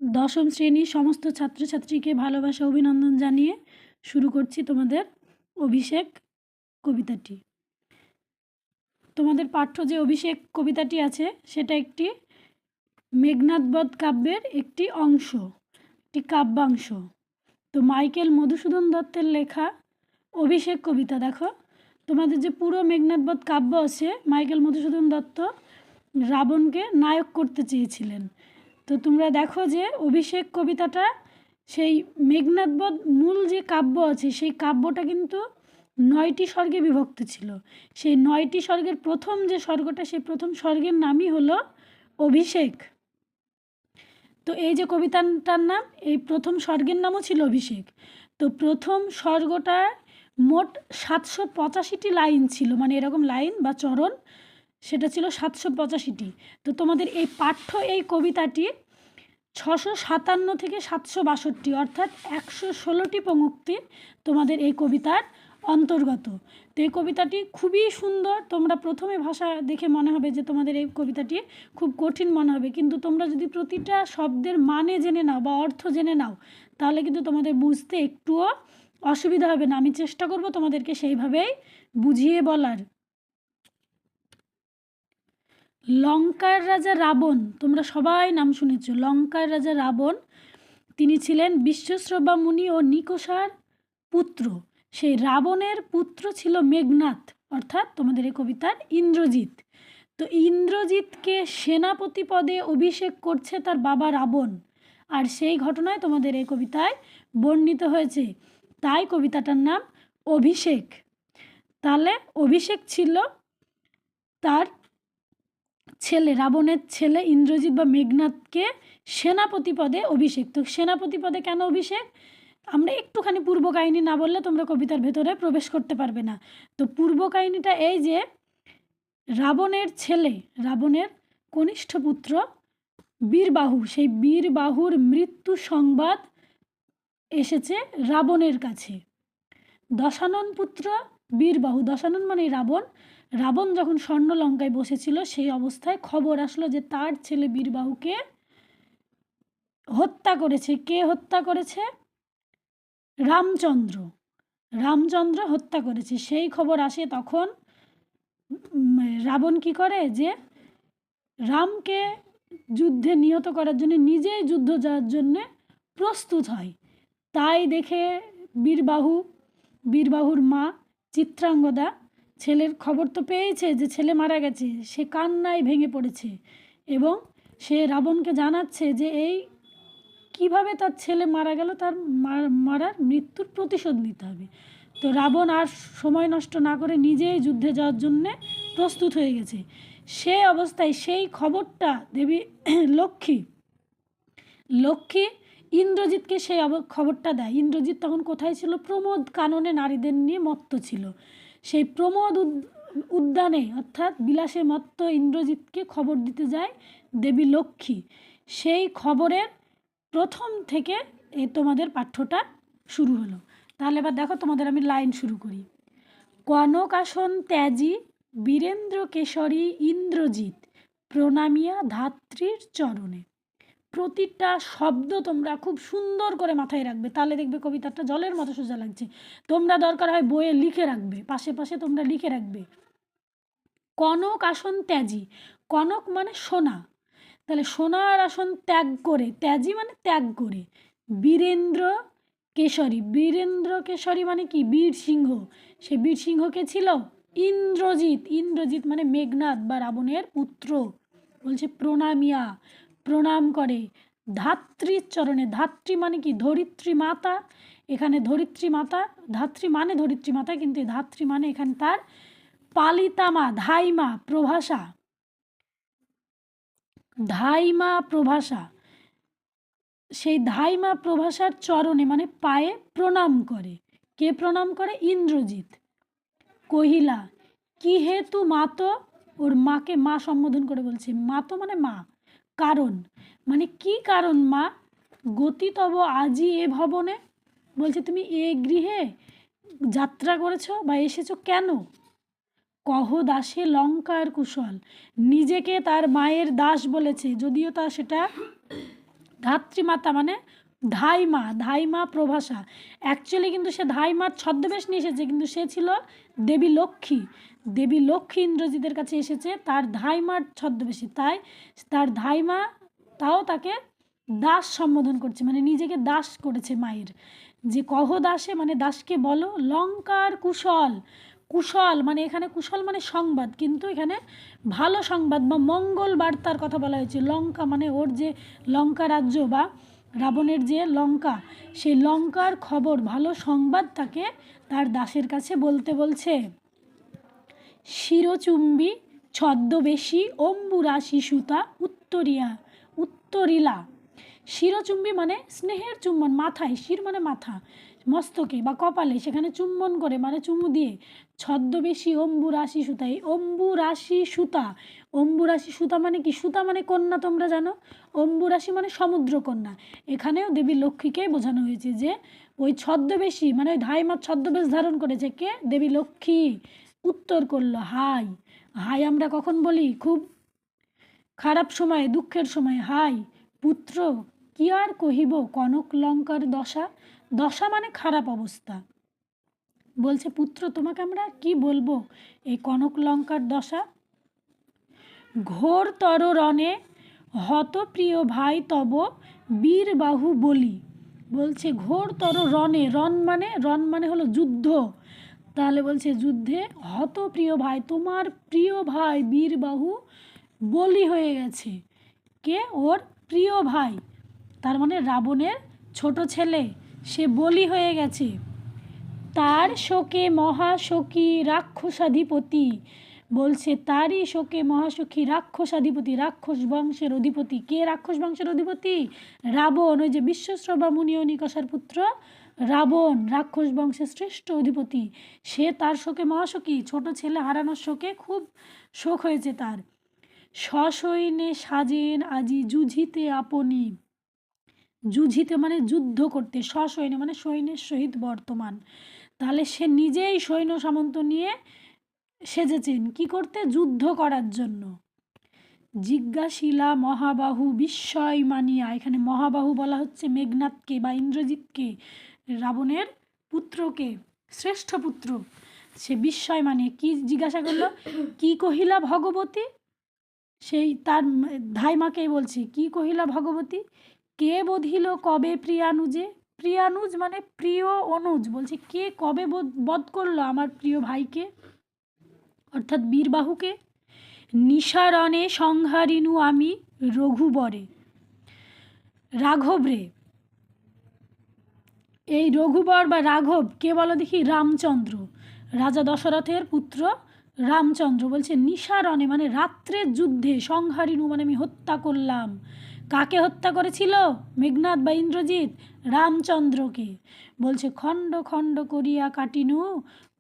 দশম শ্রেণীর সমস্ত ছাত্রছাত্রীকে ভালোবাসা অভিনন্দন জানিয়ে শুরু করছি তোমাদের অভিষেক কবিতাটি। তোমাদের পাঠ্য যে অভিষেক কবিতাটি আছে সেটা একটি মেঘনাদবধ কাব্যের একটি অংশ, একটি কাব্যাংশ। তো মাইকেল মধুসূদন দত্তের লেখা অভিষেক কবিতা। দেখো, তোমাদের যে পুরো মেঘনাদবধ কাব্য আছে, মাইকেল মধুসূদন দত্ত রাবণকে নায়ক করতে চেয়েছিলেন। তো তোমরা দেখো যে অভিষেক কবিতাটা সেই মেঘনাদবধ মূল যে কাব্য আছে সেই কাব্যটা কিন্তু 9টি স্বর্গে বিভক্ত ছিল। সেই 9টি স্বর্গের প্রথম যে স্বর্গটা, সেই প্রথম স্বর্গের নামই হলো অভিষেক। তো এই যে কবিতাটার নাম, এই প্রথম স্বর্গের নামও ছিল অভিষেক। তো প্রথম স্বর্গটা মোট 785টি লাইন ছিল, মানে এরকম লাইন বা চরণ, সেটা ছিল 785টি। তো তোমাদের এই পাঠ্য এই কবিতাটি 657 থেকে 762, অর্থাৎ 116টি পঙ্ক্তি তোমাদের এই কবিতার অন্তর্গত। তো এই কবিতাটি খুবই সুন্দর। তোমরা প্রথমে ভাষা দেখে মনে হবে যে তোমাদের এই কবিতাটি খুব কঠিন মনে হবে, কিন্তু তোমরা যদি প্রতিটা শব্দের মানে জেনে নাও বা অর্থ জেনে নাও তাহলে কিন্তু তোমাদের বুঝতে একটুও অসুবিধা হবে না। আমি চেষ্টা করব তোমাদেরকে সেইভাবেই বুঝিয়ে বলার। লঙ্কার রাজা রাবণ, তোমরা সবাই নাম শুনেছ। লঙ্কার রাজা রাবণ, তিনি ছিলেন বিশ্বশ্রবা মুনি ও নিকষার পুত্র। সেই রাবণের পুত্র ছিল মেঘনাদ, অর্থাৎ তোমাদের এই কবিতার ইন্দ্রজিৎ। তো ইন্দ্রজিৎকে সেনাপতি পদে অভিষেক করছে তার বাবা রাবণ, আর সেই ঘটনায় তোমাদের এই কবিতায় বর্ণিত হয়েছে। তাই কবিতাটার নাম অভিষেক। তাহলে অভিষেক ছিল তার ছেলে, রাবণের ছেলে ইন্দ্রজিৎ বা মেঘনাদকে সেনাপতি পদে অভিষেক। তো সেনাপতি পদে কেন অভিষেক, আমরা একটুখানি পূর্ব কাহিনী না বললে তোমরা কবিতার ভেতরে প্রবেশ করতে পারবে না। তো পূর্ব কাহিনীটা এই যে রাবণের ছেলে, রাবণের কনিষ্ঠ পুত্র বীরবাহু, সেই বীরবাহুর মৃত্যু সংবাদ এসেছে রাবণের কাছে। দশানন পুত্র বীরবাহু, দশানন মানে রাবণ, রাবণ যখন স্বর্ণলঙ্কায় বসেছিল সেই অবস্থায় খবর আসলো যে তার ছেলে বীরবাহুকে হত্যা করেছে। কে হত্যা করেছে? রামচন্দ্র। রামচন্দ্র হত্যা করেছে সেই খবর আসে। তখন রাবণ কি করে যে রামকে যুদ্ধে নিহত করার জন্য নিজেই যুদ্ধ যাওয়ার জন্যে প্রস্তুত হয়। তাই দেখে বীরবাহুর মা চিত্রাঙ্গদা ছেলের খবর তো পেয়েছে যে ছেলে মারা গেছে, সে কান্নায় ভেঙে পড়েছে এবং সে রাবণকে জানাচ্ছে যে এই কিভাবে তার ছেলে মারা গেল, তার মারার মৃত্যুর প্রতিশোধ নিতে হবে। তো রাবণ আর সময় নষ্ট না করে নিজেই যুদ্ধে যাওয়ার জন্যে প্রস্তুত হয়ে গেছে। সে অবস্থায় সেই খবরটা দেবী লক্ষ্মী ইন্দ্রজিৎকে সেই খবরটা দেয়। ইন্দ্রজিৎ তখন কোথায় ছিল? প্রমোদ কাননে নারীদের নিয়ে মত্ত ছিল। সেই প্রমোদ উদ্যানে অর্থাৎ বিলাসে মত্ত ইন্দ্রজিৎকে খবর দিতে যায় দেবী লক্ষ্মী। সেই খবরের প্রথম থেকে তোমাদের পাঠ্যটা শুরু হলো। তাহলে এবার দেখো, তোমাদের আমি লাইন শুরু করি। কনকাসন ত্যাজি বীরেন্দ্র কেশরী ইন্দ্রজিৎ প্রণামিয়া ধাত্রীর চরণে। প্রতিটা শব্দ তোমরা খুব সুন্দর করে মাথায় রাখবে, তাহলে দেখবে কবিতাটা জলের মতো সোজা লাগছে। তোমরা দরকার হয় বইয়ে লিখে রাখবে, পাশে পাশে তোমরা লিখে রাখবে। কনক আসন ত্যাজি, কনক মানে সোনা, তাহলে সোনার আসন ত্যাগ করে, ত্যাজি মানে ত্যাগ করে। বীরেন্দ্র কেশরী, বীরেন্দ্র কেশরী মানে কি? বীর সিংহ। সে বীর সিংহ কে ছিল? ইন্দ্রজিৎ। ইন্দ্রজিৎ মানে মেঘনাদ বা রাবণের পুত্র। বলছে প্রণামিয়া, প্রণাম করে ধাত্রীর চরণে। ধাত্রী মানে কি? ধরিত্রী মাতা। এখানে ধরিত্রী মাতা, ধাত্রী মানে ধরিত্রী মাতা, কিন্তু ধাত্রী মানে এখানে তার পালিতামা, ধাইমা, প্রভাষা, ধাইমা প্রভাষা। সেই ধাইমা প্রভাষার চরণে মানে পায়ে প্রণাম করে। কে প্রণাম করে? ইন্দ্রজিৎ। কহিলা কি হেতু মাতো, ওর মাকে মা সম্বোধন করে বলছে। মাতো মানে মা। কারণ মানে কি কারণ মা? গতি তব আজি এ ভবনে, বলছে তুমি এ গৃহে যাত্রা করেছো বা এসেছো কেন? কহ দাসে লঙ্কার কুশল, নিজেকে তার মায়ের দাস বলেছে, যদিও তা সেটা ধাত্রীমাতা মানে ধাইমা, ধাইমা প্রভাসা। অ্যাকচুয়ালি কিন্তু সে ধাইমার ছদ্মবেশ নিয়ে এসেছে, কিন্তু সে ছিল দেবী লক্ষ্মী। দেবী লক্ষ্মী ইন্দ্রজিতের কাছে এসেছে তার ধাইমার ছদ্মবেশে, তাই তার ধাইমা তাও তাকে দাস সম্বোধন করছে, মানে নিজেকে দাস করেছে মায়ের। যে কহ দাসে মানে দাসকে বলো লঙ্কার কুশল। কুশল মানে এখানে কুশল মানে সংবাদ, কিন্তু এখানে ভালো সংবাদ বা মঙ্গল বার্তার কথা বলা হয়েছে। লঙ্কা মানে ওর যে লঙ্কা রাজ্য বা রাবণের যে লঙ্কা, সেই লঙ্কার খবর ভালো সংবাদ তাকে তার দাসের কাছে বলতে বলছে। শিরচুম্বী ছদ্মবেশী অম্বুরাশি সুতা উত্তরিলা। শিরচুম্বী মানে স্নেহের চুম্বন, মাথায়, শির মানে মাথা, মস্তকে বা কপালে সেখানে চুম্বন করে মানে চুমু দিয়ে। ছদ্মবেশী অম্বুরাশি সুতা, এই অম্বুরাশি সুতা, অম্বুরাশি সুতা মানে কি? সুতা মানে কন্যা, তোমরা জানো। অম্বুরাশি মানে সমুদ্র কন্যা। এখানেও দেবী লক্ষ্মীকে বোঝানো হয়েছে যে ওই ছদ্মবেশী মানে ওই ধাইমার ছদ্মবেশ ধারণ করেছে কে? দেবী লক্ষ্মী। উত্তর করলো হাই। হাই আমরা কখন বলি? খুব খারাপ সময়ে, দুঃখের সময়। হাই পুত্র, কি আর কহিব কনক লঙ্কার দশা। দশা মানে খারাপ অবস্থা। বলছে পুত্র তোমাকে আমরা কি বলবো এই কনক লঙ্কার দশা। ঘোর তর রণে হত প্রিয় ভাই তব বীরবাহু বলি। বলছে ঘোর তর রণে, রণ মানে হলো যুদ্ধ। তাহলে বলছে যুদ্ধে হত প্রিয় ভাই, তোমার প্রিয় ভাই বীরবাহু বলি হয়ে গেছে। কে? ওর প্রিয় ভাই, তার মানে রাবণের ছোট ছেলে, সে বলি হয়ে গেছে। তার শোকে মহাশোকী রাক্ষসাধিপতি। বলছে তারই শোকে মহাসখী রাক্ষসাধিপতি, রাক্ষস বংশের অধিপতি। কে রাক্ষস বংশের অধিপতি? রাবণ। ওই যে বিশ্বশ্রবা মুনি ও নিকষার পুত্র রাবণ, রাক্ষস বংশের শ্রেষ্ঠ অধিপতি। সে তার শোকে মহাসখী, ছোট ছেলে হারানোর শোকে খুব শোক হয়েছে তার। সসৈন্যে সাজেন আজি যুঝিতে আপনি। যুঝিতে মানে যুদ্ধ করতে, সসৈন্য মানে সৈন্যের সহিত বর্তমান। তাহলে সে নিজেই সৈন্য সামন্ত নিয়ে সেজেছেন কি করতে? যুদ্ধ করার জন্য। জিজ্ঞাসিলা মহাবাহু বিস্ময় মানিয়া, এখানে মহাবাহু বলা হচ্ছে মেঘনাদকে বা ইন্দ্রজিৎকে, রাবণের পুত্রকে, শ্রেষ্ঠ পুত্র। সে বিস্ময় মানিয়ে কি জিজ্ঞাসা করলো? কি কহিলা ভগবতী? সেই তার ধাইমাকেই বলছে কি কহিলা ভগবতী। কে বধিল কবে প্রিয়ানুজে। প্রিয়ানুজ মানে প্রিয় অনুজ। বলছে কে কবে বধ করলো আমার প্রিয় ভাইকে, অর্থাৎ বীরবাহুকে। নিশারণে সংহারিনু আমি রঘুবরে। রাঘব রে, এই রঘুবর বা রাঘব কে বলো দেখি? রামচন্দ্র, রাজা দশরথের পুত্র রামচন্দ্র। বলছে নিশারণে মানে রাত্রের যুদ্ধে, সংহারিনু মানে আমি হত্যা করলাম। কাকে হত্যা করেছিল? মেঘনাদ বা ইন্দ্রজিৎ রামচন্দ্রকে। বলছে খণ্ড খণ্ড করিয়া কাটিনু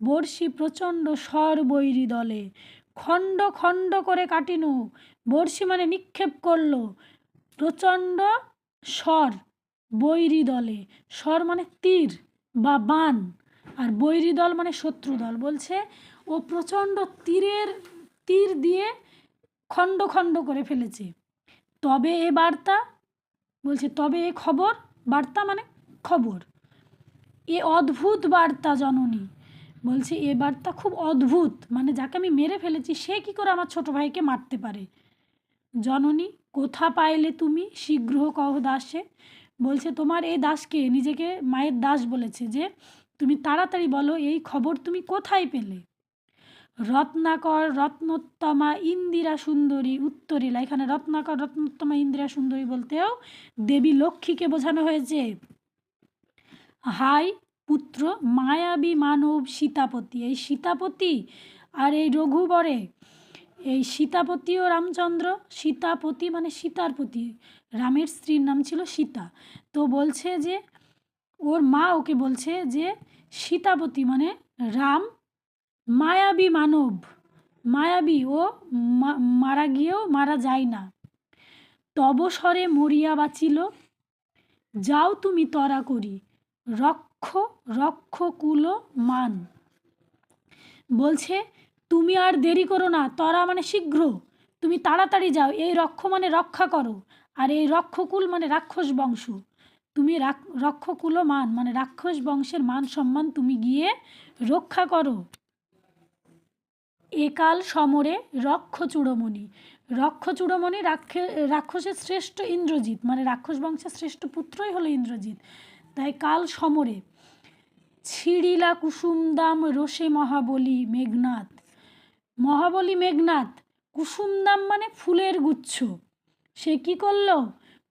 বর্ষি প্রচণ্ড স্বর বৈরী দলে। খণ্ড খণ্ড করে কাটিনু, বর্ষি মানে নিক্ষেপ করলো, প্রচণ্ড স্বর বৈরী দলে। স্বর মানে তীর বা বান, আর বৈরী দল মানে শত্রু দল। বলছে ও প্রচণ্ড তীর দিয়ে খণ্ড খণ্ড করে ফেলেছে। তবে এ বার্তা, বলছে তবে এ খবর, বার্তা মানে খবর, এ অদ্ভুত বার্তা জননী। বলছে এ বার্তা খুব অদ্ভুত, মানে যাকে আমি মেরে ফেলেছি সে কি করে আমার ছোট ভাইকে মারতে পারে। জননী কোথা পাইলে তুমি, শীঘ্র কহ দাসে। বলছে তোমার এই দাসকে, নিজেকে মায়ের দাস বলেছে, যে তুমি তাড়াতাড়ি বলো এই খবর তুমি কোথায় পেলে। রত্নাকর রত্নোত্তমা ইন্দিরা সুন্দরী উত্তরিলা। এখানে রত্নাকর রত্নোত্তমা ইন্দিরা সুন্দরী বলতেও দেবী লক্ষ্মীকে বোঝানো হয়েছে। হাই পুত্র মায়াবী মানব সীতাপতি। এই সীতাপতি আর এই রঘুবরে, এই সীতাপতি ও রামচন্দ্র, সীতাপতি মানে সীতার পতি, রামের স্ত্রীর নাম ছিল সীতা। তো বলছে যে ওর মা ওকে বলছে যে সীতাপতি মানে রাম মায়াবী মানব, মায়াবী, ও মারা গিয়েও মারা যায় না। তব স্বরে মরিয়া বাঁচিল, যাও তুমি তরা করি রক্ষ কুল মান। বলছে তুমি আর দেরি করো না, তরা মানে শীঘ্র, তুমি তাড়াতাড়ি যাও, এই রক্ষ মানে রক্ষা করো, আর এই রক্ষকুল মানে রাক্ষস বংশ, তুমি রক্ষকুলমান মানে রাক্ষস বংশের মান সম্মান তুমি গিয়ে রক্ষা করো। একাল সমরে রক্ষচূড়মণি, রক্ষচূড়মণি রাক্ষসের শ্রেষ্ঠ ইন্দ্রজিৎ, মানে রাক্ষস বংশের শ্রেষ্ঠ পুত্রই হলো ইন্দ্রজিৎ। তাই কাল সমরে ছিড়িলা কুসুমদাম রোষে মহাবলী মেঘনাদ, মহাবলী মেঘনাদ কুসুমদাম মানে ফুলের গুচ্ছ, সে কি করলো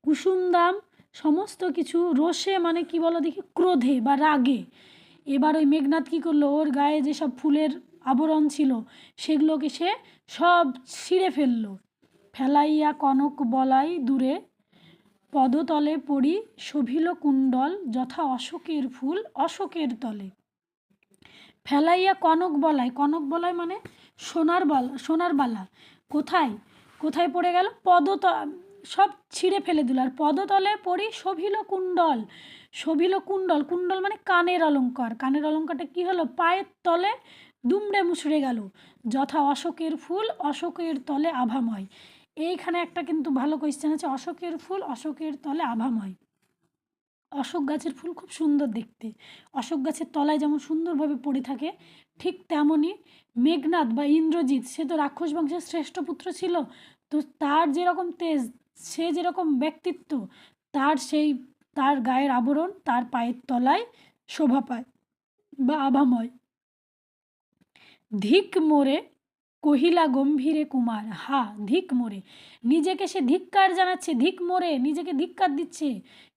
কুসুমদাম সমস্ত কিছু রোষে মানে কি বলো দেখি ক্রোধে বা রাগে, এবার ওই মেঘনাদ কী করলো ওর গায়ে যেসব ফুলের আবরণ ছিল সেগুলোকে সে সব ছিঁড়ে ফেললো। ফেলাইয়া কনক বলাই দূরে পদতলে পড়ি শোভিল কুণ্ডল যথা অশোকের ফুল অশোকের তলে। ফেলাইয়া কনক বলাই মানে সোনার বালা কোথায় কোথায় পড়ে গেল, সব ছিঁড়ে ফেলে দিল। আর পদতলে পড়ি শোভিল কুণ্ডল, কুণ্ডল মানে কানের অলঙ্কারটা কি হলো পায়ের তলে দুমড়ে মুচড়ে গেল। যথা অশোকের ফুল অশোকের তলে আভাময়, এইখানে একটা কিন্তু ভালো কোয়েশ্চেন আছে, অশোকের ফুল অশোকের তলে আভাময়। অশোক গাছের ফুল খুব সুন্দর দেখতে, অশোক গাছের তলায় যেমন সুন্দরভাবে পড়ে থাকে, ঠিক তেমনই মেঘনাদ বা ইন্দ্রজিৎ সে তো রাক্ষস বংশের শ্রেষ্ঠ পুত্র ছিল, তো তার যেরকম তেজ সে যেরকম ব্যক্তিত্ব তার গায়ের আবরণ তার পায়ের তলায় শোভা পায় বা আভাময়। ধিক মোরে কহিলা গম্ভীরে কুমার, হা ধিক মোরে, নিজেকে সে ধিক্কার জানাচ্ছে, ধিক মোরে নিজেকে ধিক্কার দিচ্ছে।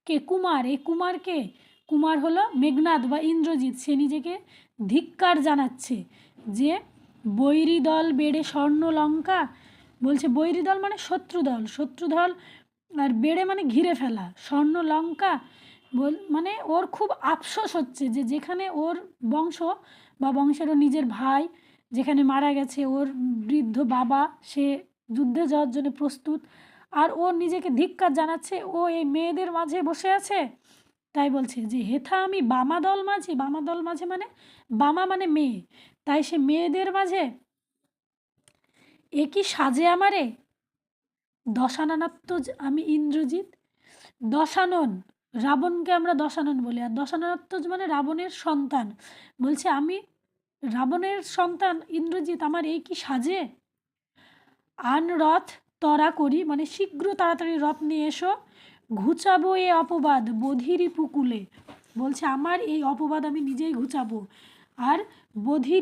কে কুমার, এই কুমারকে, কুমার হলো মেঘনাদ বা ইন্দ্রজিৎ, সে নিজেকে ধিক্কার জানাচ্ছে যে বৈরী দল বেড়ে স্বর্ণ লঙ্কা, বলছে বৈরী দল মানে শত্রুদল আর বেড়ে মানে ঘিরে ফেলা, স্বর্ণ লঙ্কা মানে ওর খুব আফসোস হচ্ছে যে যেখানে ওর বংশ বা বংশেরও নিজের ভাই যেখানে মারা গেছে, ওর বৃদ্ধ বাবা সে যুদ্ধে যাওয়ার জন্য প্রস্তুত, আর ও নিজেকে ধিক্কার জানাচ্ছে, ও এই মেয়েদের মাঝে বসে আছে। তাই বলছে যে হেথা আমি বামা দল মাঝে মানে বামা মানে মেয়ে, তাই সে মেয়েদের মাঝে এ কি সাজে আমারে, দশাননাত্মজ আমি ইন্দ্রজিৎ, দশানন রাবণকে আমরা দশানন বলি, আর দশাননাত্মজ মানে রাবণের সন্তান, বলছে আমি রাবণের সন্তান ইন্দ্রজিৎ আমার এই কি সাজে। আন রথ তরা করি মানে শীঘ্র তাড়াতাড়ি রথ নিয়ে এসো, ঘুচাবো এ অপবাদ বধিরি পুকুলে, বলছে আমার এই অপবাদ আমি নিজেই ঘুচাবো। আর বধি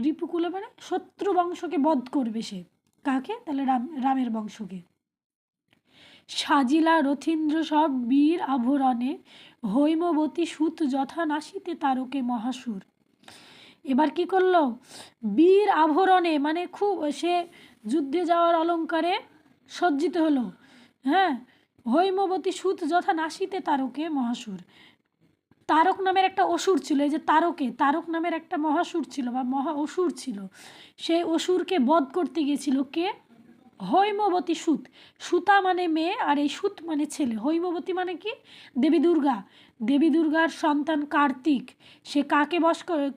রিপুকুলে মানে শত্রু বংশকে বধ করবে সে, কাকে, তাহলে রামের বংশকে। সাজিলা রথীন্দ্র সব বীর আভরণে হৈমবতী সুত যথা নাসিতে তারকে মহাসুর, এবার কি করলো বীর আভরণে মানে খুব সে যুদ্ধে যাওয়ার অলঙ্কারে সজ্জিত হলো, হ্যাঁ, হৈমবতী সুত যথা নাসিতে তারকে মহাসুর, তারক নামের একটা অসুর ছিল, এই যে তারক নামের একটা মহাসুর ছিল বা মহা অসুর ছিল, সেই অসুরকে বধ করতে গিয়েছিল কে, হৈমবতী সুত, সুতা মানে মেয়ে আর এই সুত মানে ছেলে, হৈমবতী মানে কি দেবী দুর্গার সন্তান কার্তিক, সে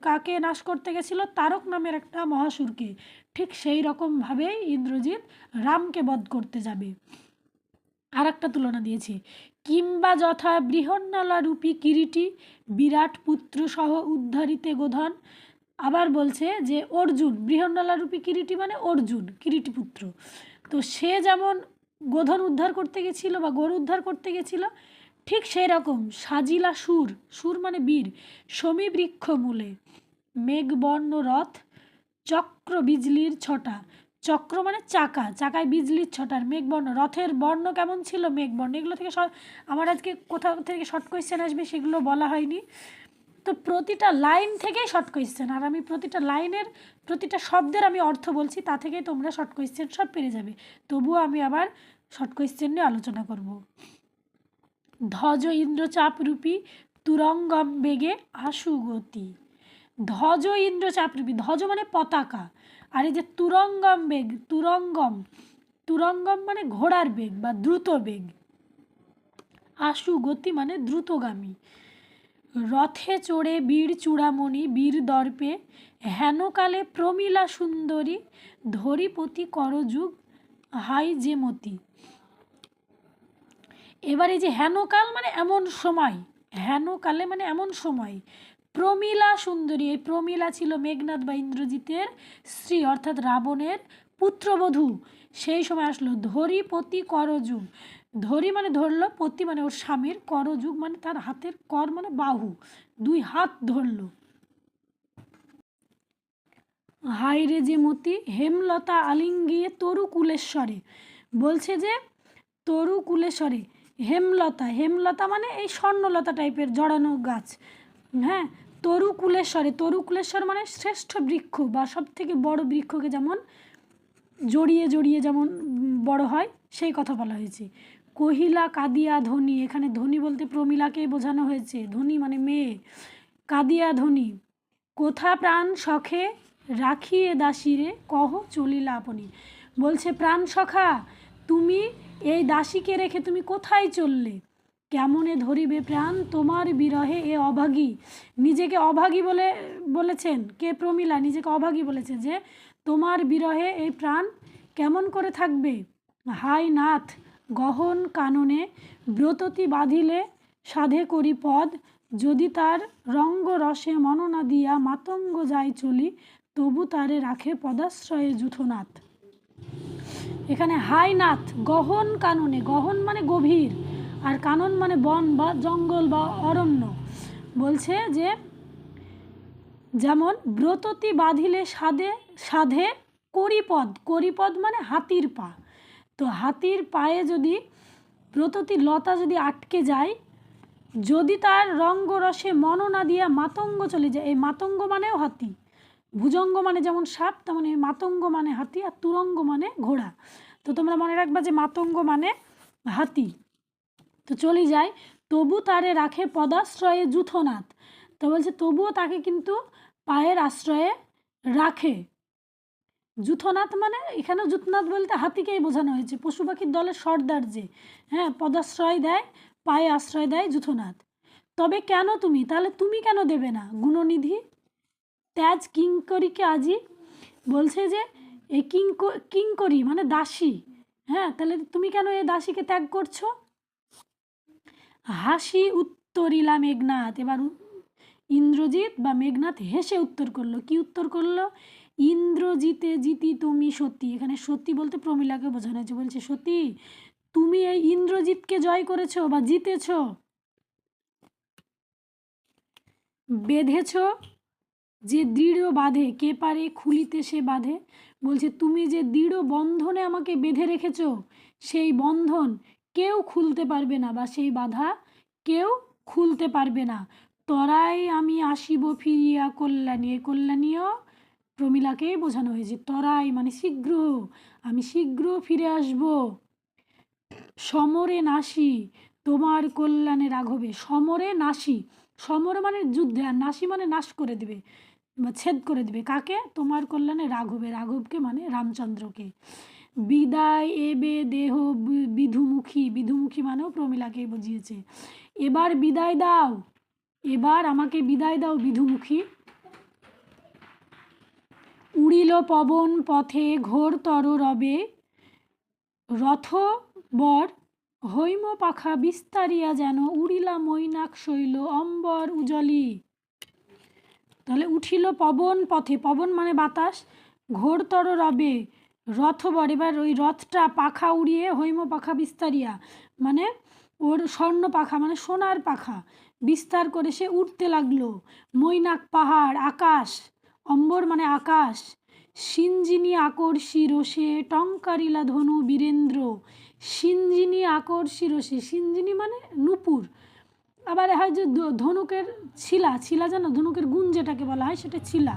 কাকে নাশ করতে গেছিল, তারক নামের একটা মহাসুরকে, ঠিক সেই রকমভাবেই ইন্দ্রজিৎ রামকে বধ করতে যাবে। আর একটা তুলনা দিয়েছে, কিংবা যথা বৃহন্নলা রূপী কিরীটি বিরাট পুত্র সহ উদ্ধারিতে গোধন, আবার বলছে যে অর্জুন, বৃহন্নলা রূপী কিরীটি মানে অর্জুন কিরীটি পুত্র, তো সে যেমন গোধন উদ্ধার করতে গেছিল বা গরু উদ্ধার করতে গেছিল, ঠিক সেই রকম সাজিলা সুর মানে বীর সমীবৃক্ষ মূলে মেঘবর্ণ রথ চক্র বিজলির ছটা, চক্র মানে চাকায় বিজলির ছটার মেঘবর্ণ, রথের বর্ণ কেমন ছিল মেঘবর্ণ, এগুলো থেকে আমার আজকে কোথাও থেকে শর্ট কোয়েশ্চেন আসবে সেগুলো বলা হয়নি, তো প্রতিটা লাইন থেকেই শর্ট কোয়েশ্চেন, আর আমি প্রতিটা শব্দের আমি অর্থ বলছি, তা থেকেই তোমরা শর্ট কোয়েশ্চেন সব পেরে যাবে, তবুও আমি আবার শর্ট কোয়েশ্চেন নিয়ে আলোচনা করব। ধ্বজ ইন্দ্রচাপরূপী তুরঙ্গম বেগে আশু গতি, ধ্বজ ইন্দ্রচাপরূপী, ধ্বজ মানে পতাকা, আর এই যে তুরঙ্গম মানে ঘোড়ার বেগ বা দ্রুত বেগ, আশু গতি মানে দ্রুতগামী, রথে চড়ে বীর চূড়ামণি বীর দর্পে হেনকালে প্রমীলা সুন্দরী ধরিপতি করযুগ হাই যে মতি, এবার এই যে হেনকাল মানে এমন সময়, হেনকালে মানে এমন সময়, প্রমীলা সুন্দরী, এই প্রমীলা ছিল মেঘনাদ বা ইন্দ্রজিতের স্ত্রী অর্থাৎ রাবণের পুত্রবধূ। সেই সময় আসলো ধরিপতি করযুগ, ধরি মানে ধরলো, পতি মানে ওর স্বামীর, করযুগ মানে তার হাতের, কর মানে বাহু, 2 হাত ধরলো। হায় রে যে মতি হেমলতা আলিঙ্গিয়ে তরু কুলেশ্বরে, বলছে যে তরু কুলেশ্বরে হেমলতা, হেমলতা মানে এই স্বর্ণলতা টাইপের জড়ানো গাছ, হ্যাঁ, তরু কুলেশ্বরে, তরু কুলেশ্বর মানে শ্রেষ্ঠ বৃক্ষ বা সব থেকে বড় বৃক্ষকে যেমন জড়িয়ে জড়িয়ে যেমন বড় হয় সেই কথা বলা হয়েছে। কহিলা কাদিয়া ধ্বনি, এখানে ধ্বনি বলতে প্রমীলাকেই বোঝানো হয়েছে, ধ্বনি মানে মেয়ে, কাদিয়া ধ্বনি, কোথা প্রাণ সখে রাখিয়ে দাসীরে কহ চলিলা আপনি, বলছে প্রাণ সখা তুমি এই দাসীকে রেখে তুমি কোথায় চললে, কেমনে ধরিবে প্রাণ তোমার বিরহে এ অভাগী, নিজেকে অভাগী বলে বলেছেন, কে প্রমীলা নিজেকে অভাগী বলেছে যে তোমার বিরহে এই প্রাণ কেমন করে থাকবে। হায় নাথ গহন কাননে ব্রততি বাঁধিলে সাধে করি পদ, যদি তার রঙ্গ রসে মননা দিয়া মাতঙ্গ যায় চলি, তবু তারে রাখে পদাশ্রয়ে যূথনাথ। এখানে হায় নাথ গহন কাননে, গহন মানে গভীর, আর কানন মানে বন বা জঙ্গল বা অরণ্য, বলছে যে যেমন ব্রততি বাঁধিলে সাধে সাধে করিপদ, করিপদ মানে হাতির পা, তো হাতির পায়ে যদি ব্রততি লতা যদি আটকে যায়, যদি তার রঙ্গরসে মননা দিয়া মাতঙ্গ চলে যায়, এই মাতঙ্গ মানেও হাতি, ভুজঙ্গ মানে যেমন সাপ তেমন এই মাতঙ্গ মানে হাতি, আর তুরঙ্গ মানে ঘোড়া, তো তোমরা মনে রাখবা যে মাতঙ্গ মানে হাতি, তো চলে যায়, তবু তারে রাখে পদাশ্রয়ে যূথনাথ, তো বলছে তবুও তাকে কিন্তু পায়ের আশ্রয়ে রাখে। যূথনাথ মানে এখানে যূথনাথ বলতে হাতিকেই বোঝানো হয়েছে, পশু পাখির দলের সর্দার যে, হ্যাঁ, পদাশ্রয় দেয়, পায়ে আশ্রয় দেয় যূথনাথ। তবে কেন তুমি, তাহলে তুমি কেন দেবে না গুণনিধি ত্যাজ কিঙ্করীকে আজি, বলছে যে এই কিঙ্করী মানে দাসী, হ্যাঁ, তাহলে তুমি কেন এই দাসীকে ত্যাগ করছো। হাসি উত্তরিলা মেঘনাথ, এবার ইন্দ্রজিৎ বা মেঘনাথ হেসে উত্তর করলো, কি উত্তর করলো, ইন্দ্রজিতে জিতি তুমি সতী, এখানে সতী বলতে প্রমীলাকে বোঝানো হয়েছে, বলছে সতী তুমি এই ইন্দ্রজিৎকে জয় করেছো বা জিতেছো, বেঁধেছ যে দৃঢ় বাঁধে কে পারে খুলিতে সে বাঁধে, বলছে তুমি যে দৃঢ় বন্ধনে আমাকে বেঁধে রেখেছো, সেই বন্ধন কেউ খুলতে পারবে না বা সেই বাধা কেউ খুলতে পারবে না, তরাই আমি আসিব ফিরিয়া কল্যাণী, এই কল্যাণীও প্রমীলাকেই বোঝানো হয়েছে, তরাই মানে শীঘ্র, আমি শীঘ্র ফিরে আসব, সমরে নাসি তোমার কল্যাণে রাঘবে, সমরে নাসি, সমর মানে যুদ্ধে, আর নাসি মানে নাশ করে দেবে বা ছেদ করে দেবে, কাকে, তোমার কল্যাণে রাঘবে, রাঘবকে মানে রামচন্দ্রকে, বিদায় এবে দেহ বিধুমুখী, বিধুমুখী মানেও প্রমীলাকে বুঝিয়েছে, এবার বিদায় দাও, এবার আমাকে বিদায় দাও বিধুমুখী, উড়িল পবন পথে ঘোরতর রবে, রথ বর হৈম পাখা বিস্তারিয়া যেন উড়িলা মৈনাক শৈল অম্বর উজলি, তাহলে উঠিল পবন পথে, পবন মানে বাতাস, ঘোরতর রবে রথবর, এবার ওই রথটা পাখা উড়িয়ে, হৈম পাখা বিস্তারিয়া মানে ওর স্বর্ণ পাখা মানে সোনার পাখা বিস্তার করে সে উঠতে লাগলো, মৈনাক পাহাড় আকাশ, অম্বর মানে আকাশ, সিঞ্জিনী আকর্ষী রোষে টঙ্কারিলা ধনু বীরেন্দ্র, সিঞ্জিনী আকর্ষী রোষে, সিঞ্জিনী মানে নূপুর, আবার হয় যে ধনুকের ছিলা, ছিলা জানো ধনুকের গুণ যেটাকে বলা হয় সেটা ছিলা,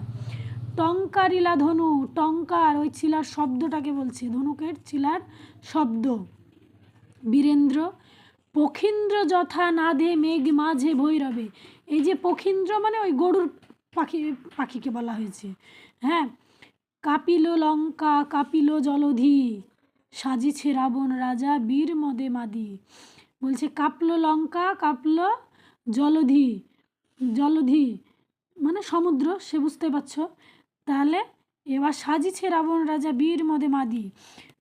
টঙ্কারিলা ধনু, টঙ্কার ওই ছিলার শব্দটাকে বলছে, ধনুকের ছিলার শব্দ, বীরেন্দ্র, পখীন্দ্র যথা নাদে মেঘ মাঝে ভৈরবে, এই যে পখীন্দ্র মানে ওই গরুর পাখিকে বলা হয়েছে, হ্যাঁ, কাপিল লঙ্কা কাপিল জলধি, সাজিছে রাবণ রাজা বীর মদে মাদি, বলছে কাঁপলো লঙ্কা কাঁপলো জলধি, জলধি মানে সমুদ্র, সে বুঝতে পারছো, তাহলে এবার সাজিছে রাবণ রাজা বীর মদে মাদি,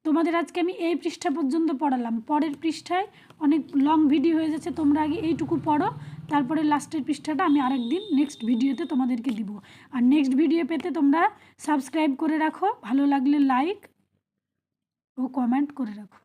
তোমাদের আজকে আমি এই পৃষ্ঠা পর্যন্ত পড়ালাম, পরের পৃষ্ঠায় অনেক লং ভিডিও হয়ে যাচ্ছে, তোমরা আগে এইটুকু পড়ো, তারপরে লাস্টের পৃষ্ঠাটা আমি আরেকদিন নেক্সট ভিডিওতে তোমাদেরকে দিব। আর নেক্সট ভিডিও পেতে তোমরা সাবস্ক্রাইব করে রাখো, ভালো লাগলে লাইক ও কমেন্ট করে রাখো।